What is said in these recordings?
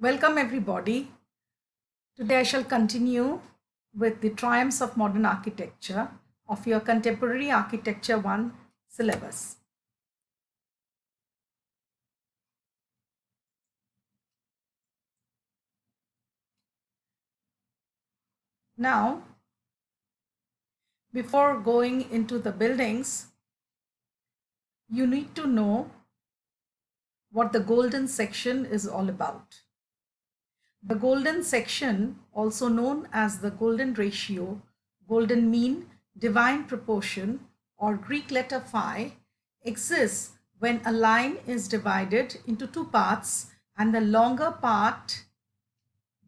Welcome everybody. Today I shall continue with the triumphs of modern architecture of your Contemporary Architecture 1 syllabus. Now, before going into the buildings, you need to know what the golden section is all about. The golden section, also known as the golden ratio, golden mean, divine proportion, or Greek letter phi, exists when a line is divided into two parts and the longer part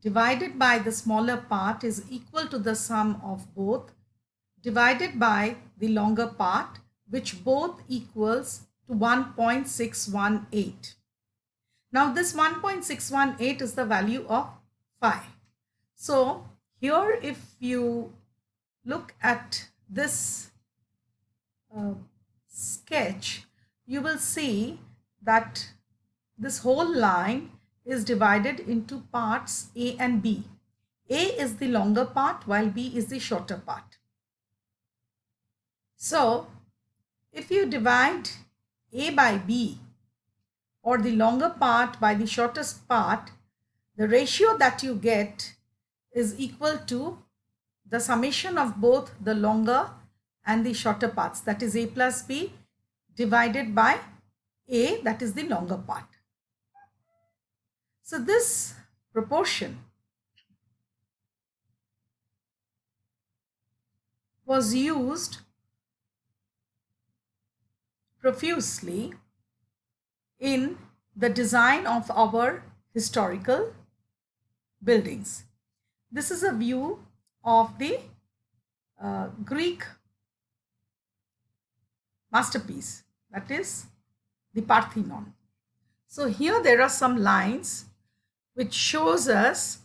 divided by the smaller part is equal to the sum of both divided by the longer part, which both equals to 1.618. Now this 1.618 is the value of phi. So here if you look at this sketch, you will see that this whole line is divided into parts A and B. A is the longer part while B is the shorter part. So if you divide A by B, or the longer part by the shortest part, the ratio that you get is equal to the summation of both the longer and the shorter parts, that is A plus B divided by A, that is the longer part. So this proportion was used profusely in the design of our historical buildings. This is a view of the Greek masterpiece, that is the Parthenon. So here there are some lines which shows us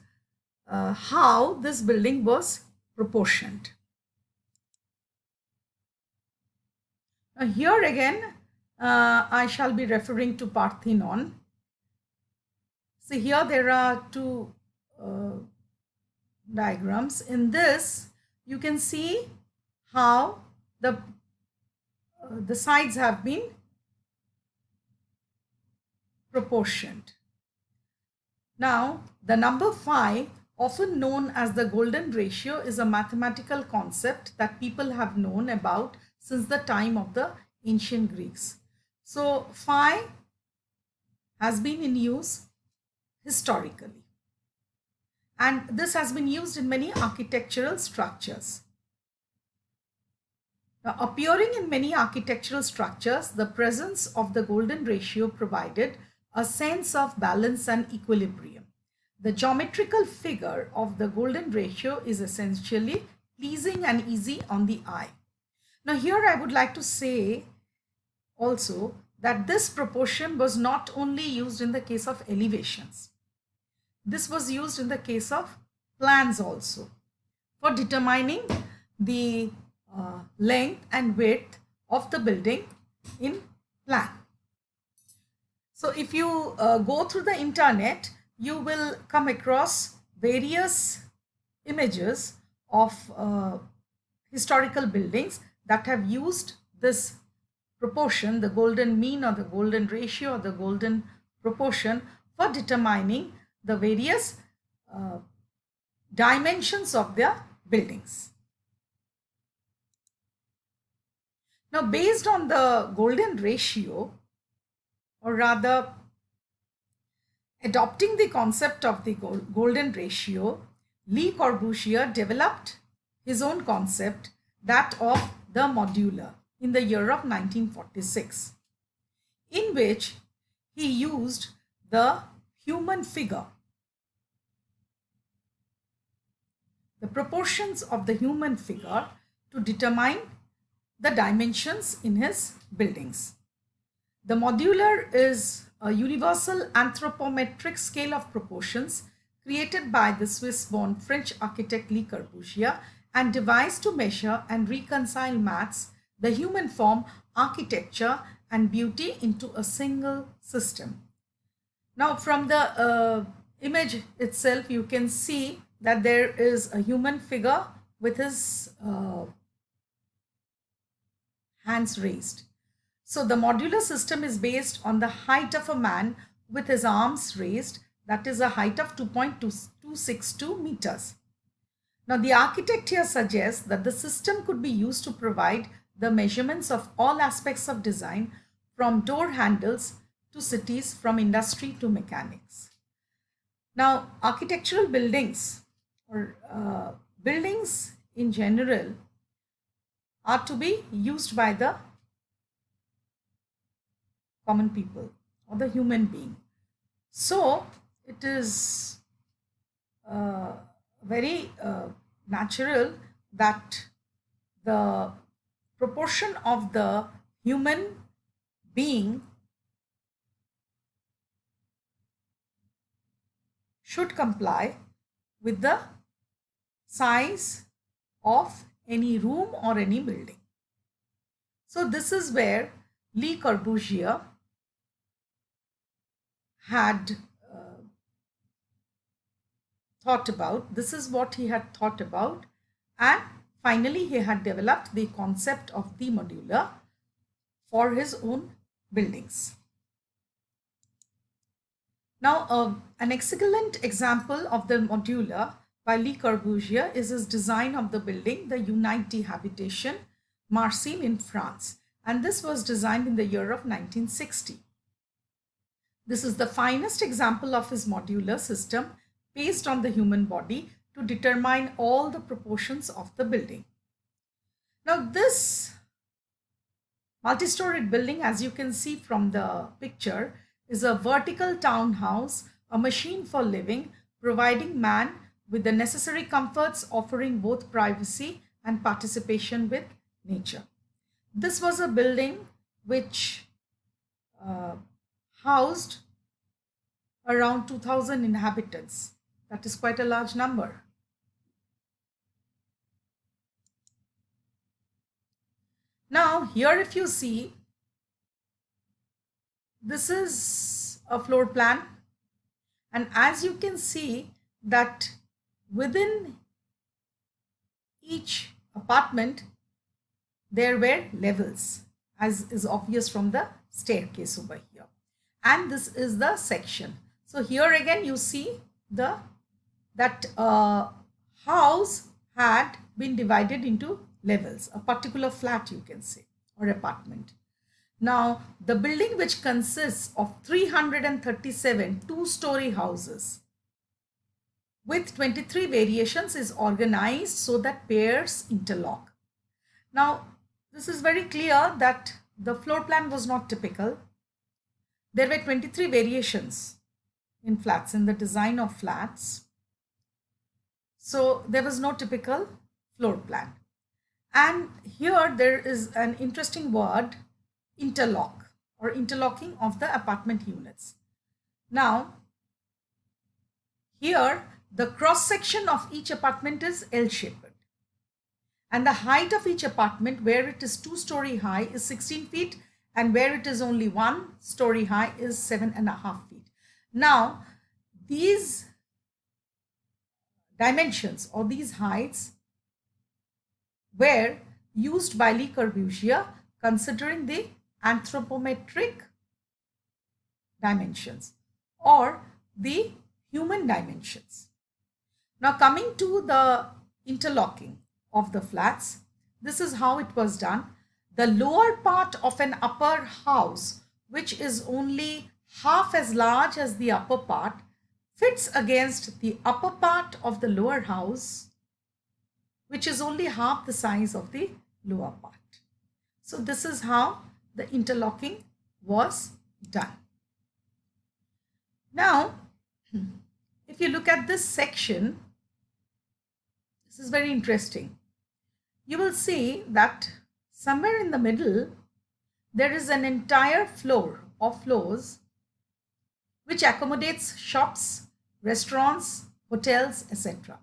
how this building was proportioned. Now here again I shall be referring to Parthenon. See here there are two diagrams. In this you can see how the sides have been proportioned. Now the number phi, often known as the golden ratio, is a mathematical concept that people have known about since the time of the ancient Greeks. So phi has been in use historically, and this has been used in many architectural structures. Now, appearing in many architectural structures, the presence of the golden ratio provided a sense of balance and equilibrium. The geometrical figure of the golden ratio is essentially pleasing and easy on the eye. Now here I would like to say also that this proportion was not only used in the case of elevations. This was used in the case of plans also, for determining the length and width of the building in plan. So if you go through the internet, you will come across various images of historical buildings that have used this proportion, the golden mean or the golden ratio or the golden proportion, for determining the various dimensions of their buildings. Now, based on the golden ratio, or rather adopting the concept of the golden ratio, Le Corbusier developed his own concept, that of the modular, in the year of 1946, in which he used the human figure, the proportions of the human figure, to determine the dimensions in his buildings. The modular is a universal anthropometric scale of proportions created by the Swiss-born French architect Le Corbusier and devised to measure and reconcile maths, the human form, architecture, and beauty into a single system. Now, from the image itself, you can see that there is a human figure with his hands raised. So the modular system is based on the height of a man with his arms raised, that is a height of 2.262 meters. Now the architect here suggests that the system could be used to provide the measurements of all aspects of design, from door handles to cities, from industry to mechanics. Now architectural buildings or buildings in general are to be used by the common people or the human being. So it is very natural that the proportion of the human being should comply with the size of any room or any building. So this is where Le Corbusier had thought about. This is what he had thought about, and finally he had developed the concept of the modular for his own buildings. Now an excellent example of the modular by Le Corbusier is his design of the building, the Unité Habitation, Marseille in France, and this was designed in the year of 1960. This is the finest example of his modular system based on the human body to determine all the proportions of the building. Now this multi-storied building, as you can see from the picture, is a vertical townhouse, a machine for living, providing man with the necessary comforts, offering both privacy and participation with nature. This was a building which housed around 2,000 inhabitants. That is quite a large number. Now here, if you see, this is a floor plan, and as you can see that within each apartment there were levels, as is obvious from the staircase over here, and this is the section. So here again you see that house had been divided into levels, a particular flat you can say, or apartment. Now the building, which consists of 337 two-story houses with 23 variations, is organized so that pairs interlock. Now this is very clear that the floor plan was not typical. There were 23 variations in flats, in the design of flats. So there was no typical floor plan. And here there is an interesting word, interlock, or interlocking of the apartment units. Now here the cross section of each apartment is L-shaped, and the height of each apartment, where it is 2-story high, is 16 feet, and where it is only 1-story high is 7.5 feet. Now these dimensions or these heights were used by Le Corbusier considering the anthropometric dimensions or the human dimensions. Now coming to the interlocking of the flats, this is how it was done. The lower part of an upper house, which is only half as large as the upper part, fits against the upper part of the lower house, which is only half the size of the lower part. So this is how the interlocking was done. Now, if you look at this section, this is very interesting. You will see that somewhere in the middle, there is an entire floor of floors which accommodates shops, restaurants, hotels, etc.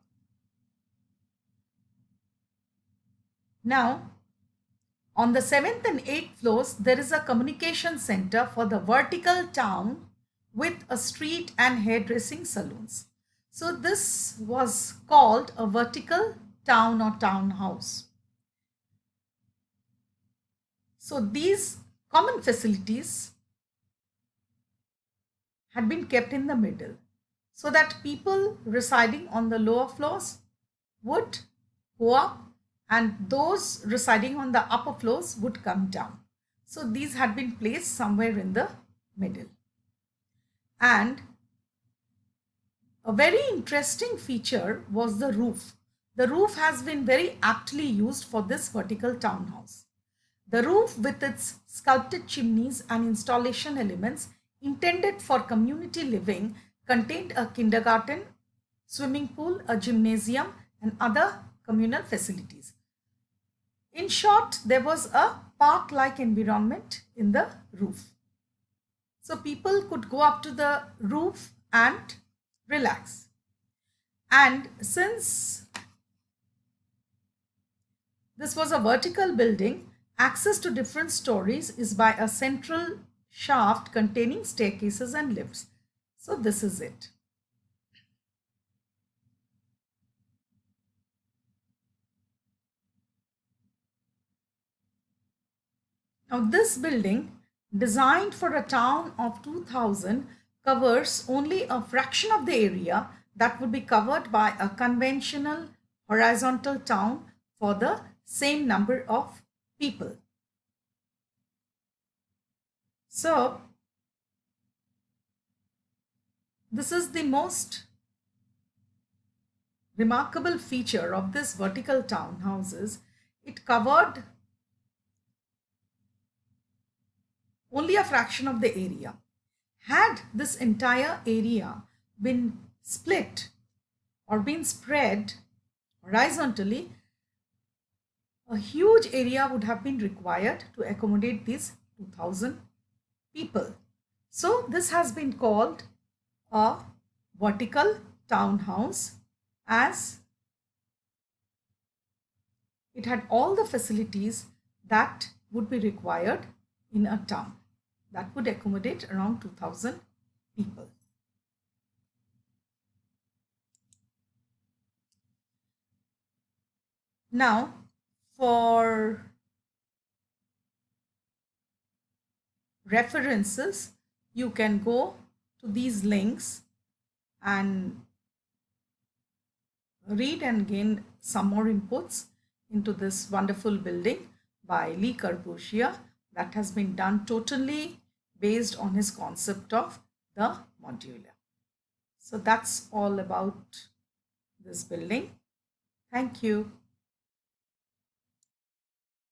Now, on the 7th and 8th floors, there is a communication center for the vertical town with a street and hairdressing salons. So this was called a vertical town or townhouse. So these common facilities had been kept in the middle so that people residing on the lower floors would go up and those residing on the upper floors would come down. So these had been placed somewhere in the middle. And a very interesting feature was the roof. The roof has been very aptly used for this vertical townhouse. The roof with its sculpted chimneys and installation elements intended for community living contained a kindergarten, swimming pool, a gymnasium and other communal facilities. In short, there was a park-like environment in the roof. So people could go up to the roof and relax. And since this was a vertical building, access to different stories is by a central shaft containing staircases and lifts. So this is it. Now this building, designed for a town of 2000, covers only a fraction of the area that would be covered by a conventional horizontal town for the same number of people. So this is the most remarkable feature of this vertical townhouses. It covered only a fraction of the area. Had this entire area been split or been spread horizontally, a huge area would have been required to accommodate these 2000 people. So this has been called a vertical townhouse, as it had all the facilities that would be required in a town that would accommodate around 2000 people. Now, for references, you can go to these links and read and gain some more inputs into this wonderful building by Le Corbusier that has been done totally based on his concept of the modular. So that's all about this building. Thank you.